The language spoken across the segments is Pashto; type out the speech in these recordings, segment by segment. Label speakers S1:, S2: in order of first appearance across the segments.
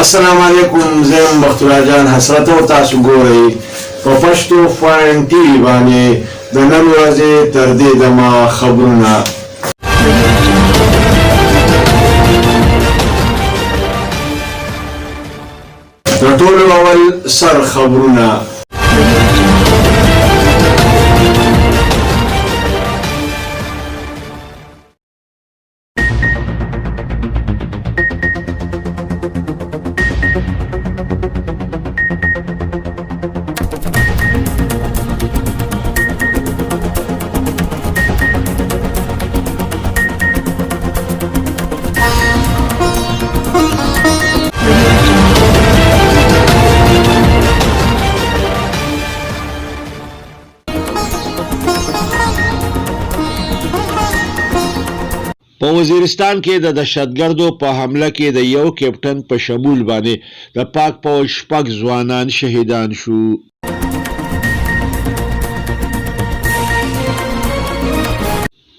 S1: अस्सलाम वालेकुम ज़ैम बख्तुरा जान हसरत तासु गोरई په پښتو فاین ټي وي باندې د نن ورځې تر دې دمه خبرونه د ټولو اول سر خبرونه په وزیرستان کې د دهشتګردو په حمله کې د یو کیپټن په شمول باندې د پاک پوځ شپږ ځوانان شهیدان شو.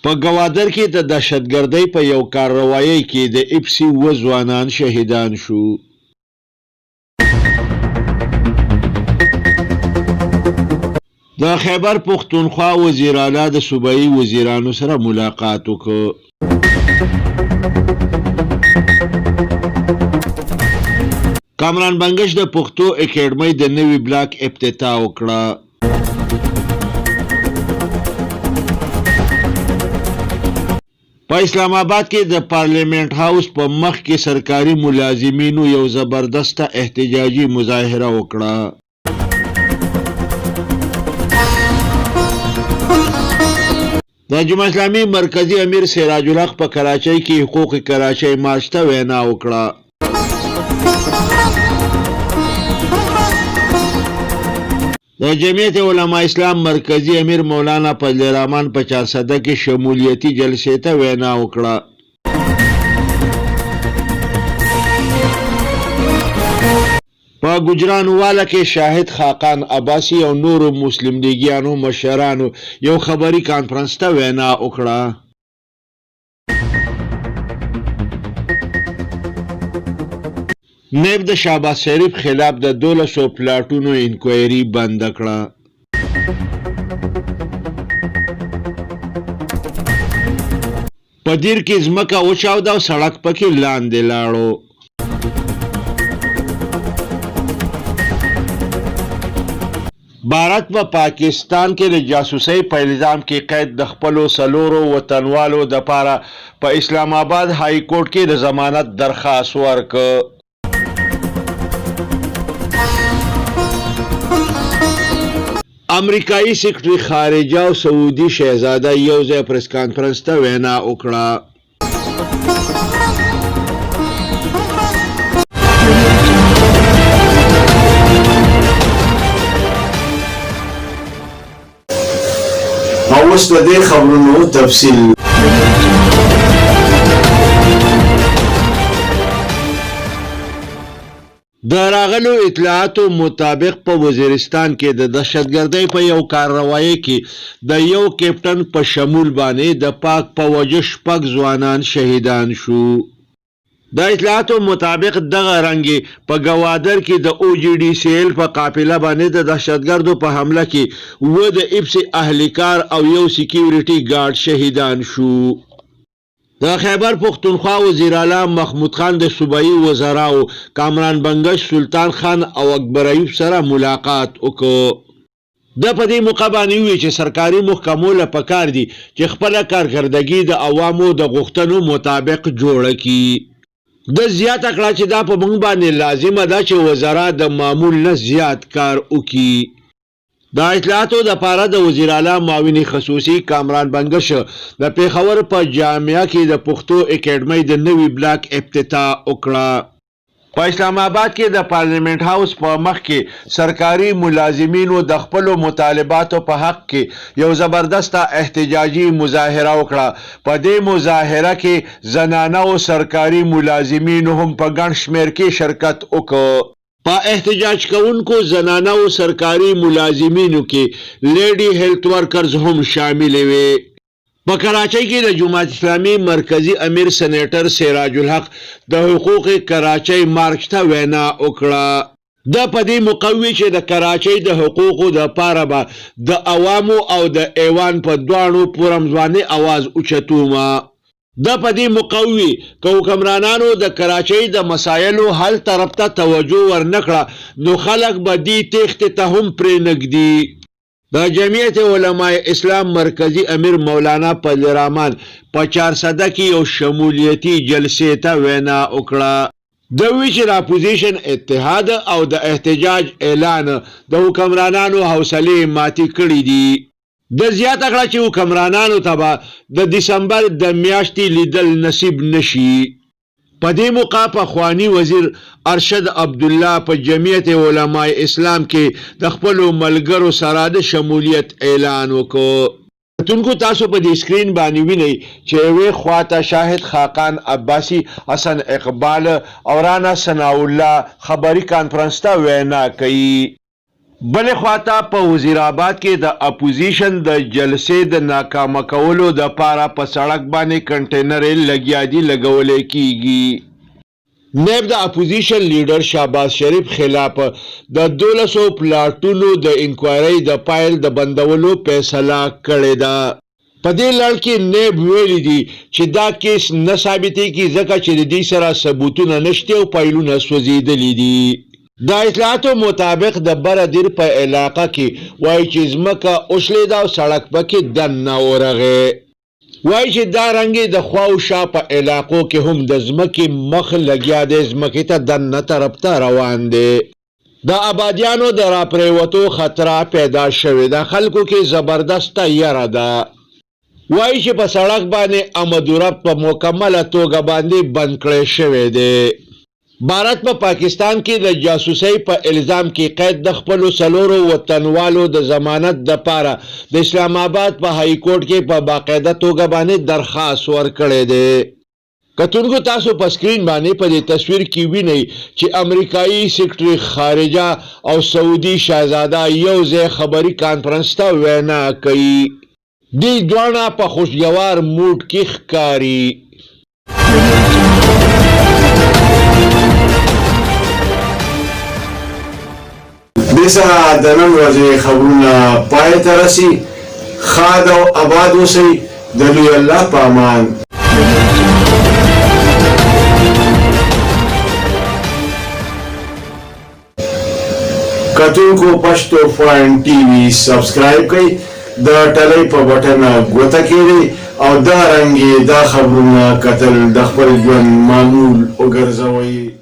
S1: په ګوادر کې د دهشتګردۍ په یو کارروایۍ کې د اپسي 7 ځوانان شهیدان شو. د خیبر پختونخوا وزیر اعلی د صوبایي وزیرانو سره ملاقات وکړ. کامران بنگش د پښتو اکیډمۍ د نوي بلاک افتتاح وکړه. په اسلام آباد کې د پارلیمنت هاوس په مخ کې سرکاري ملازمینو یو زبردسته احتجاجي مظاهره وکړه. د جمهوریت اسلامي مرکزی امیر سراج الحق په کراچۍ کې حقوق کراچۍ مارچ ته وینا وکړه. د جمعیت علماء اسلام مرکزی امیر مولانا فضل الرحمن په 400 کې شمولیتي جلسې ته وینا وکړه. په ګجرانواله کې شاهد خاقان عباسی او نورو مسلم لیګیانو مشرانو یو خبري کانفرنس ته وینا وکړه. نیب د شهباز شریف خلاف د 1200 پلاټونو انکوایري بند کړه. په دیر کې ځمکه وچاوده او سړک پکې لاندې لاړو. بھارت په پاکستان کې د جاسوسۍ په الزام کې قید د خپلو څلورو وطنوالو دپاره په اسلام آباد های کورټ کې د ضمانت درخواست ورکړ. امریکایي سیکرټري خارجه او سعودي شهزاده یو ځای پریس کانفرنس ته وینا وکړه. اوس د دې خبرونو تفصیل. د راغلو اطلاعاتو مطابق په وزیرستان کې د دهشتګردۍ په یو کارروایۍ کې د یو کیپټن په شمول باندې د پاک پوځ شپږ ځوانان شهیدان شو. د اطلاعاتو مطابق دغه رنګ په ګوادر کې د او جی ډي سی ایل په قافله باندې د دهشتګردو په حمله کې و د اپسي اهلکار او یو سکیورټي ګارد شهیدان شو. د خیبر پختونخوا وزیر اعلی محمود خان د صوبایي وزراو کامران بنگش سلطان خان او اکبر ایوب سره ملاقات وکړ. د په دې موقع باندې وی چې سرکاري محکمو له پکار دي چې خپل کارکردګي د عوامو د غوښتنو مطابق جوړه کړي. د زیاته کړه چې دا په موږ باندې لازمه ده چې وزرا د معمول نه زیات کار وکړي. د اطلاعاتو دپاره د وزیر اعلی معاون خصوصي کامران بنگش د پیښور په جامعه کې د پښتو اکیډمۍ د نوي بلاک افتتاح وکړه. په اسلام آباد کې د پارلیمنت هاوس په مخ کې سرکاري ملازمینو د خپلو مطالباتو په حق کې یو زبردسته احتجاجي مظاهره وکړه. په دې مظاهره کې زنانه او سرکاري ملازمینو هم په ګڼ شمېر کې شرکت وکړ. په احتجاج کوونکو زنانه او سرکاري ملازمینو کې لیډي هیلث ورکرز هم شامل وي. په کراچۍ کې د جماعت اسلامي مرکزی امیر سینیټر سراج الحق د حقوق کراچۍ مارچ ته وینا وکړه د پدې مقوي چې د کراچۍ د حقوقو د پاره به د عوامو او د ایوان په دوانو پرمځواني आवाज اوچتوما د پدې مقوي که حکمرانانو د کراچۍ د مسایلو حل طرف ته توجه ورنکړه نو خلک به دې تېښتې ته هم پرې نږدي د جمعیت علماء اسلام مرکزی امیر مولانا فضل الرحمن په 400 کې یو شمولیتي جلسې ته وینا وکړه د وی چې د اپوزیشن اتحاد او د احتجاج اعلان د حکمرانانو حوصلې ماتي کړې دي د زیاته کړه چې حکمرانانو ته به د دسمبر د میاشتې لیدل نصیب نشي په دې موقع پخوانی وزیر ارشد عبدالله په جمعیت علماء اسلام کې د خپلو ملګرو سره د شمولیت اعلان وکړ تونکو تاسو په دې سکرین باندې وینئ چې یوې خواته شاهد خاقان عباسی حسن اقبال او رانا ثناء الله خبري کانفرنس ته وینا کوي بلې خواته په وزیر آباد کې د اپوزیشن د جلسې د ناکامه کولو د پاره په سړک باندې کنټینر لګیا دي لګولې کیږي نیب د اپوزیشن لیډر شهباز شریف خلاف د 1200 پلاټونو د انکوایري د فایل د بندولو فیصله کړې ده په دې لړ کې نیب ویلي دي چې دا کیس نه ثابتې کی ځکه چې د دې سره ثبوتونه نشته او فایلونه سوځېدلي دي د اطلاعاتو مطابق د بردیر په علاقه کې وایي چې ځمکه اوښلېده او سړک پکې دننه ورغی وایي چې دا رنګې د خوا او شا په علاقو کې هم د ځمکې مخ لګیا دی ځمکې ته دننه طرف ته روان دی د آبادیانو د راپرېوتو خطره پیدا شوې ده خلکو کې زبردسته یره ده وایي چې په سړک باندې آمد و رفت په مکمله توګه باندې بند کړی شوی دی भारत په پاکستان کې د جاسوسۍ په الزام کې قید د خپلو څلورو وطنوالو د ضمانت دپاره د اسلام آباد په های کورټ کې په باقاعده توګه باندې درخواست ورکړی دی کتونکو تاسو په سکرین باندې په دې تصویر کې وینئ چې امریکایي سیکرټري خارجه او سعودي شاهزاده یو ځای خبري کانفرنس ته وینا کوي دې دواړه په خوشګوار موډ کې ښکاري
S2: دیسا د نن ورځې خبرونه پای ته رسي ښاد او آباد اوسئ د لوی الله په امان کتونکو پښتو فاین ټي وي سبسکرایب کړئ د ټلۍ په بټن ګوته کړئ او دا رنګې دا خبرونه کتل د خپل ژوند معمول وګرځوئ